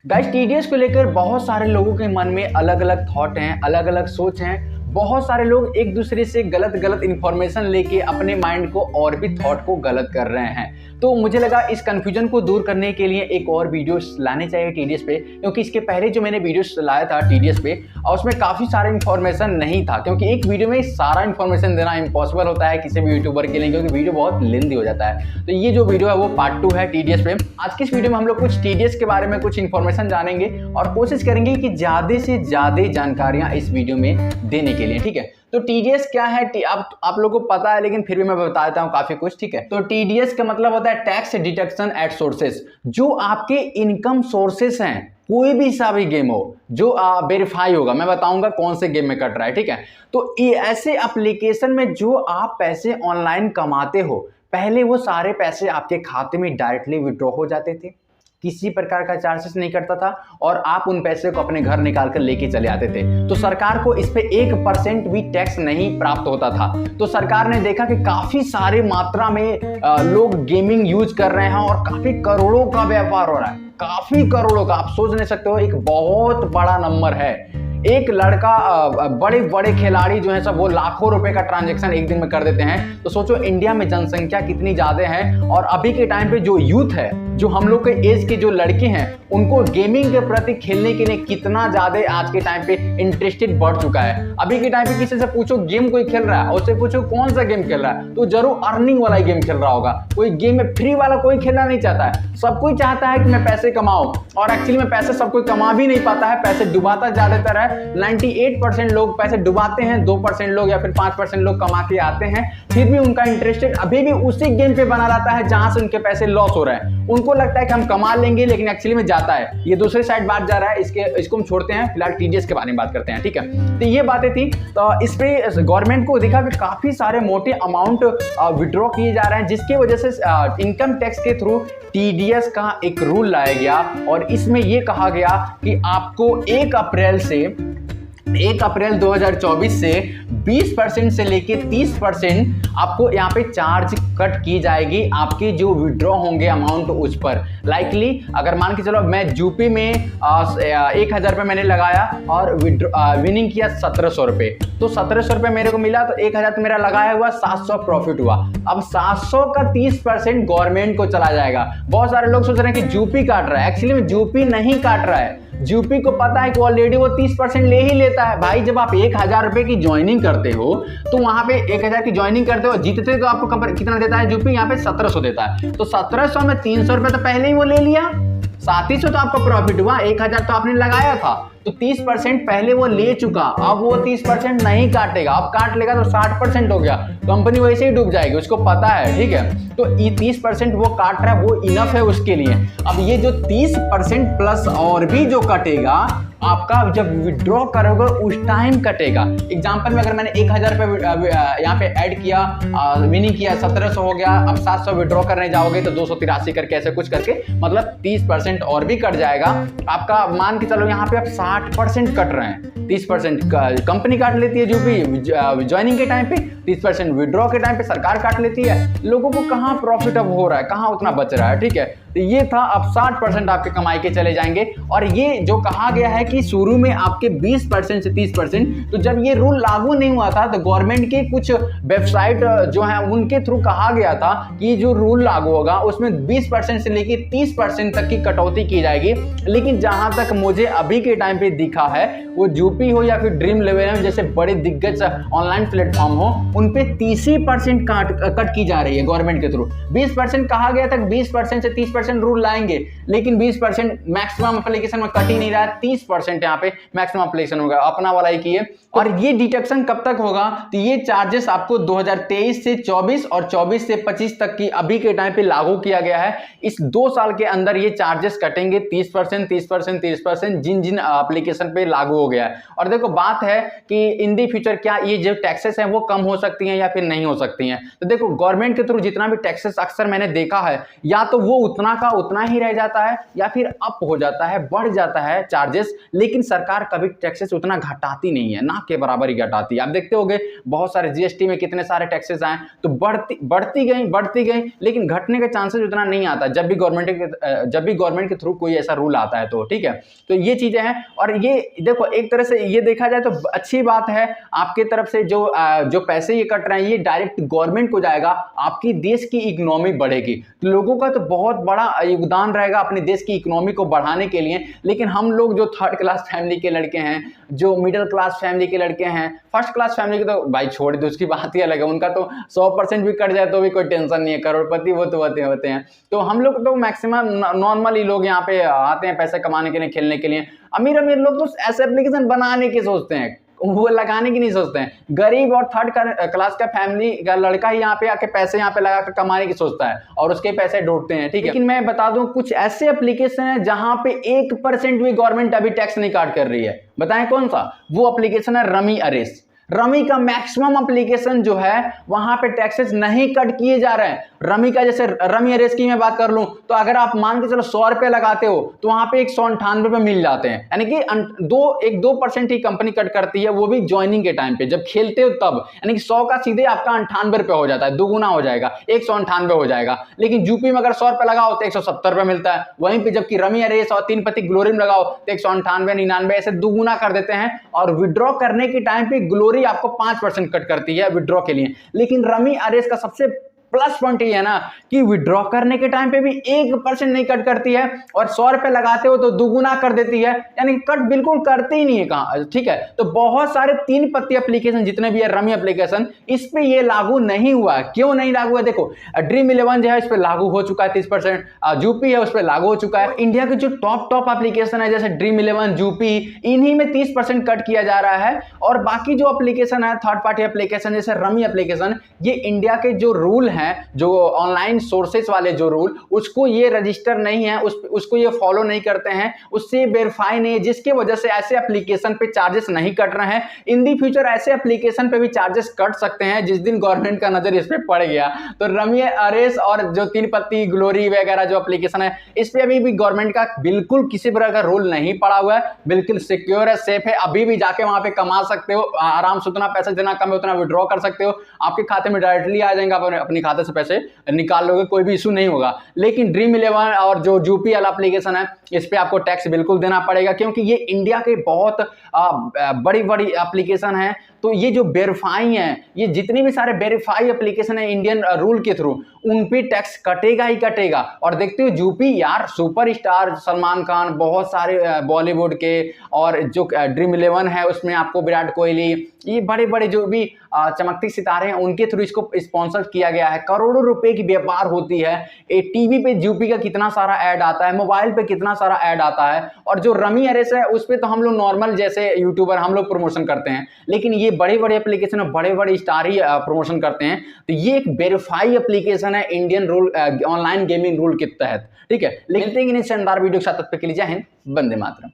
Guys, TDS को लेकर बहुत सारे लोगों के मन में अलग अलग थॉट हैं, अलग अलग सोच हैं। बहुत सारे लोग एक दूसरे से गलत गलत इंफॉर्मेशन लेके अपने माइंड को और भी थॉट को गलत कर रहे हैं। तो मुझे लगा इस कंफ्यूजन को दूर करने के लिए एक और वीडियो लाने चाहिए टीडीएस पे, क्योंकि इसके पहले जो मैंने वीडियो लाया था टीडीएस पे और उसमें काफ़ी सारा इंफॉर्मेशन नहीं था, क्योंकि एक वीडियो में सारा इंफॉर्मेशन देना इम्पॉसिबल होता है किसी भी यूट्यूबर के लिए, क्योंकि वीडियो बहुत लेंथी हो जाता है। तो ये जो वीडियो है वो पार्ट 2 है टीडीएस पे। आज की इस वीडियो में हम लोग कुछ टीडीएस के बारे में कुछ इन्फॉर्मेशन जानेंगे और कोशिश करेंगे कि ज़्यादा से ज़्यादा जानकारियाँ इस वीडियो में देने के लिए, ठीक है। तो टीडीएस क्या है आप लोगों को पता है, लेकिन फिर भी मैं बता देता हूँ काफी कुछ, ठीक है। तो टीडीएस का मतलब होता है टैक्स डिडक्शन एट सोर्सेस। जो आपके इनकम सोर्सेस हैं, कोई भी सा भी गेम हो जो वेरीफाई होगा, मैं बताऊंगा कौन से गेम में कट रहा है, ठीक है। तो ये ऐसे एप्लीकेशन में जो आप पैसे ऑनलाइन कमाते हो, पहले वो सारे पैसे आपके खाते में डायरेक्टली विड्रॉ हो जाते थे, किसी प्रकार का चार्जेस नहीं करता था और आप उन पैसे को अपने घर निकाल कर लेके चले आते थे। तो सरकार को इस पे 1% भी टैक्स नहीं प्राप्त होता था। तो सरकार ने देखा कि काफी सारे मात्रा में लोग गेमिंग यूज कर रहे हैं और काफी करोड़ों का व्यापार हो रहा है, काफी करोड़ों का। आप सोच नहीं सकते हो, एक बहुत बड़ा नंबर है। एक लड़का, बड़े बड़े खिलाड़ी जो हैं सब, वो लाखों रुपए का ट्रांजैक्शन एक दिन में कर देते हैं। तो सोचो इंडिया में जनसंख्या कितनी ज्यादा है और अभी के टाइम पे जो यूथ है, जो हम लोग के एज के जो लड़के हैं, उनको गेमिंग के प्रति खेलने के लिए कितना ज्यादा आज के टाइम पे इंटरेस्टेड बढ़ चुका है। अभी के टाइम पे किसी से पूछो गेम कोई खेल रहा है, उससे पूछो कौन सा गेम खेल रहा है, तो जरूर अर्निंग वाला गेम खेल रहा होगा। कोई गेम में फ्री वाला कोई खेलना नहीं चाहता है। सब कोई चाहता है कि मैं पैसे कमाऊं, और एक्चुअली में पैसे सब कोई कमा भी नहीं पाता है, पैसे डुबाता ज्यादातर है। 98% लोग पैसे डुबाते हैं, 2% लोग या फिर 5% लोग कमा के आते हैं, फिर भी उनका इंटरेस्टेड अभी भी उसी गेम पे बना रहता है जहां से उनके पैसे लॉस हो रहे हैं। उनको लगता है कि हम कमा लेंगे, लेकिन एक्चुअली में जाता है ये दूसरे साइड बात जा रहा है। इसको हम छोड़ते हैं, फिलहाल टीडीएस के बारे में बात करते हैं, ठीक है। तो ये बातें थी। तो इस पे गवर्नमेंट को देखा कि काफी सारे मोटे अमाउंट विड्रॉ किए जा रहे हैं, जिसकी वजह से इनकम टैक्स के थ्रू टीडीएस का एक रूल लाया गया और इसमें यह कहा गया कि आपको 1 अप्रैल 2024 से 20% से लेके 30% आपको यहाँ पे चार्ज कट की जाएगी, आपके जो विड्रॉ होंगे अमाउंट उस पर। लाइकली अगर मान के चलो मैं यूपी में 1000 रुपये मैंने लगाया और विनिंग किया 1700 रुपये, तो 1700 रुपये मेरे को मिला, तो 1000 तो मेरा लगाया हुआ 700 प्रॉफिट हुआ। अब 700 का 30% गवर्नमेंट को चला जाएगा। बहुत सारे लोग सोच रहे हैं कि यूपी काट रहा है, एक्चुअली में यूपी नहीं काट रहा है। यूपी को पता है कि ऑलरेडी वो 30% ले ही लेता है। भाई जब आप 1000 रुपए की ज्वाइनिंग करते हो, तो वहां पे 1000 की ज्वाइनिंग करते हो, जीतते तो आपको कितना देता है यूपी, यहाँ पे 1700 देता है। तो 1700 में 300 रुपए तो पहले ही वो ले लिया, 3700 तो आपका प्रॉफिट हुआ, 1000 तो आपने लगाया था, तो 30% पहले वो ले चुका। अब वो 30% नहीं काटेगा, अब काट लेगा तो 60% हो गया, कंपनी वैसे ही डूब जाएगी, उसको पता है, ठीक है। तो ये 30% वो काट रहा है, वो इनफ है उसके लिए। अब ये जो 30% प्लस और भी जो कटेगा, आपका जब विड्रॉ करोगे उस टाइम कटेगा। एग्जांपल में अगर मैंने 1000 रुपये यहाँ पे ऐड किया, विनिंग किया, 1700 हो गया, अब 700 विड्रॉ करने जाओगे तो 283 करके ऐसे कुछ करके, मतलब 30% और भी कट जाएगा आपका। मान के चलो यहाँ पे आप 60% कट रहे हैं, 30% कंपनी काट लेती है यूपी ज्वाइनिंग के टाइम पे, 30% विड्रॉ के टाइम पे सरकार काट लेती है। लोगों को कहाँ प्रॉफिट अब हो रहा है, कहाँ उतना बच रहा है, ठीक है। तो ये था, अब 60% आपके कमाई के चले जाएंगे। और ये जो कहा गया है कि शुरू में आपके 20% से 30%, तो जब ये रूल लागू नहीं हुआ था तो गवर्नमेंट के कुछ वेबसाइट जो है उनके थ्रू कहा गया था कि जो रूल लागू होगा उसमें 20% से लेकर 30% तक की कटौती की जाएगी। लेकिन जहां तक मुझे अभी के टाइम पे दिखा है, वो यूपी हो या फिर ड्रीम लेवल जैसे बड़े दिग्गज ऑनलाइन प्लेटफॉर्म हो, उन पे 30% कट की जा रही है गवर्नमेंट के थ्रू। 20% कहा गया था, 20% से 30% रूल लाएंगे, लेकिन 20% मैक्सिमम एप्लीकेशन में कट ही नहीं रहा है, 30% यहाँ पे मैक्सिमम एप्लीकेशन होगा, अपना वाला ही किए। और ये डिडक्शन कब तक होगा, तो ये चार्जेस आपको 2023 से 24 और 24 से 25 तक की अभी के टाइम पे लागू किया गया है। इस 2 साल के अंदर ये चार्जेस कटेंगे 30%, जिन जिन एप्लीकेशन पे लागू हो गया है। और देखो बात है कि इन दी फ्यूचर क्या ये जो टैक्सेस हैं वो कम हो सकती हैं या फिर नहीं हो सकती हैं। तो देखो गवर्नमेंट के थ्रू जितना भी टैक्सेस अक्सर मैंने देखा है, या तो वो उतना उतना का उतना ही रह जाता है या फिर अप हो जाता है, बढ़ जाता है चार्जेस, लेकिन सरकार कभी टैक्सेस उतना घटाती नहीं है, ना के बराबर ही घटाती है। आप देखते होंगे बहुत सारे जीएसटी में कितने सारे टैक्सेस आए तो बढ़ती गई, लेकिन घटने के चांसेस उतना नहीं आता जब भी गवर्नमेंट के थ्रू कोई ऐसा रूल आता है तो, ठीक है। तो ये चीजें हैं, और ये देखो एक तरह से ये देखा जाए तो अच्छी बात है आपके तरफ से, जो पैसे ये कट रहे हैं ये डायरेक्ट गवर्नमेंट को जाएगा, आपकी देश की इकोनॉमी बढ़ेगी, तो लोगों का तो बहुत बड़ा योगदान रहेगा अपने देश की इकोनॉमी को बढ़ाने के लिए। लेकिन हम लोग जो थर्ड क्लास फैमिली के लड़के हैं, जो मिडिल क्लास फैमिली के लड़के हैं, फर्स्ट क्लास फैमिली के तो भाई छोड़ दो, उसकी बात ही अलग है, उनका तो 100% भी कट जाए तो भी कोई टेंशन नहीं है, करोड़पति वो तो होते हैं। तो हम लोग तो मैक्सिमम नॉर्मली लोग यहाँ पे आते हैं पैसे कमाने के लिए, खेलने के लिए। अमीर लोग तो ऐसे एप्लीकेशन बनाने की सोचते हैं, वो लगाने की नहीं सोचते हैं। गरीब और थर्ड क्लास का फैमिली का लड़का ही यहाँ पे आके पैसे यहाँ पे लगा कर कमाने की सोचता है और उसके पैसे ढूंढते हैं, ठीक है। लेकिन मैं बता दूं कुछ ऐसे एप्लीकेशन है जहां पे 1% भी गवर्नमेंट अभी टैक्स नहीं काट कर रही है। बताएं कौन सा? वो एप्लीकेशन है रमी अरेस। रमी का मैक्सिमम एप्लीकेशन जो है वहां पे टैक्सेस नहीं कट किए जा रहे हैं। रमी का जैसे रमी अरेस की मैं बात कर लूं तो अगर आप मान के चलो 100 रुपए लगाते हो तो वहां पे 198 रुपए मिल जाते हैं, यानी कि 2% ही कंपनी कट करती है, वो भी ज्वाइनिंग के टाइम पे, जब खेलते हो तब, यानी कि 100 का सीधे आपका 98 रुपए हो जाता है, दुगुना हो जाएगा, 198 हो जाएगा। लेकिन यूपी में अगर 100 रुपए लगाओ तो 170 रुपए मिलता है, वहीं पे जबकि रमी अरेस और 3 पत्ती ग्लोरी में लगाओ तो 198, 99 ऐसे दुगुना कर देते हैं। और विड्रॉ करने के टाइम पे ग्लोरी आपको 5% कट करती है विड्रॉ के लिए। लेकिन रमी अरेस का सबसे प्लस पॉइंट ये है ना कि विड्रॉ करने के टाइम पे भी 1% नहीं कट करती है, और 100 रुपए लगाते हो तो दुगुना कर देती है, यानी कट बिल्कुल करते ही नहीं है कहां, ठीक है। तो बहुत सारे 3 पत्ती एप्लीकेशन जितने भी है रमी एप्लीकेशन, इस पे ये लागू नहीं हुआ है। क्यों नहीं लागू है? देखो ड्रीम 11 जो है इस पे लागू हो चुका है 30%, जूपी है उस पे लागू हो चुका है। इंडिया के जो टॉप एप्लीकेशन है जैसे ड्रीम 11, जूपी, इन्हीं में 30% कट किया जा रहा है। और बाकी जो एप्लीकेशन है थर्ड पार्टी एप्लीकेशन जैसे रमी एप्लीकेशन, ये इंडिया के जो रूल है, जो ऑनलाइन सोर्सेस वाले जो रूल, उसको ये रजिस्टर नहीं है, उसको ये फॉलो नहीं करते हैं, उससे वेरीफाई नहीं है, जिसकी वजह से ऐसे एप्लीकेशन पे चार्जेस नहीं कट रहे हैं। इन दी फ्यूचर ऐसे एप्लीकेशन पे भी चार्जेस कट सकते हैं जिस दिन गवर्नमेंट का नजर इस पे पड़ गया। तो रमी अरेस और जो 3 पत्ती ग्लोरी वगैरह जो एप्लीकेशन है, इस पे अभी भी गवर्नमेंट का बिल्कुल किसी प्रकार का रूल नहीं पड़ा हुआ है, बिल्कुल सिक्योर है, सेफ है। अभी भी जाके वहां पे कमा सकते हो आराम से, उतना पैसा जितना कम है उतना विड्रॉ कर सकते हो, आपके खाते में डायरेक्टली आ जाएंगे, अपने खाते से पैसे निकाल लोगे, कोई भी इशू नहीं होगा। लेकिन ड्रीम 11 और जो जूपी वाला एप्लीकेशन है, इस पे आपको टैक्स बिल्कुल देना पड़ेगा, क्योंकि ये इंडिया के बहुत बड़ी एप्लीकेशन है। तो ये जो वेरीफाई है, ये जितनी भी सारे वेरीफाई एप्लीकेशन है इंडियन रूल के थ्रू, उन पे टैक्स कटेगा ही कटेगा। और देखते हो यूपी यार सुपरस्टार सलमान खान, बहुत सारे बॉलीवुड के, और जो ड्रीम 11 है उसमें आपको विराट कोहली, ये बड़े बड़े जो भी चमकते सितारे हैं उनके थ्रू इसको स्पॉन्सर किया गया है। करोड़ों रुपए की व्यापार होती है। टीवी पे यूपी का कितना सारा ऐड आता है, मोबाइल पे कितना सारा ऐड आता है। और जो रमी अरेस है उस पे तो हम लोग नॉर्मल जैसे यूट्यूबर हम लोग प्रमोशन करते हैं, लेकिन ये बड़े बड़े एप्लीकेशन और बड़े बड़े स्टार ही प्रमोशन करते हैं। तो ये एक वेरीफाई एप्लीकेशन है Indian rule, online gaming rule के तहत, ठीक है। मिलते हैं शानदार वीडियो के साथ, तब तक के लिए जय हिंद, वंदे मातरम।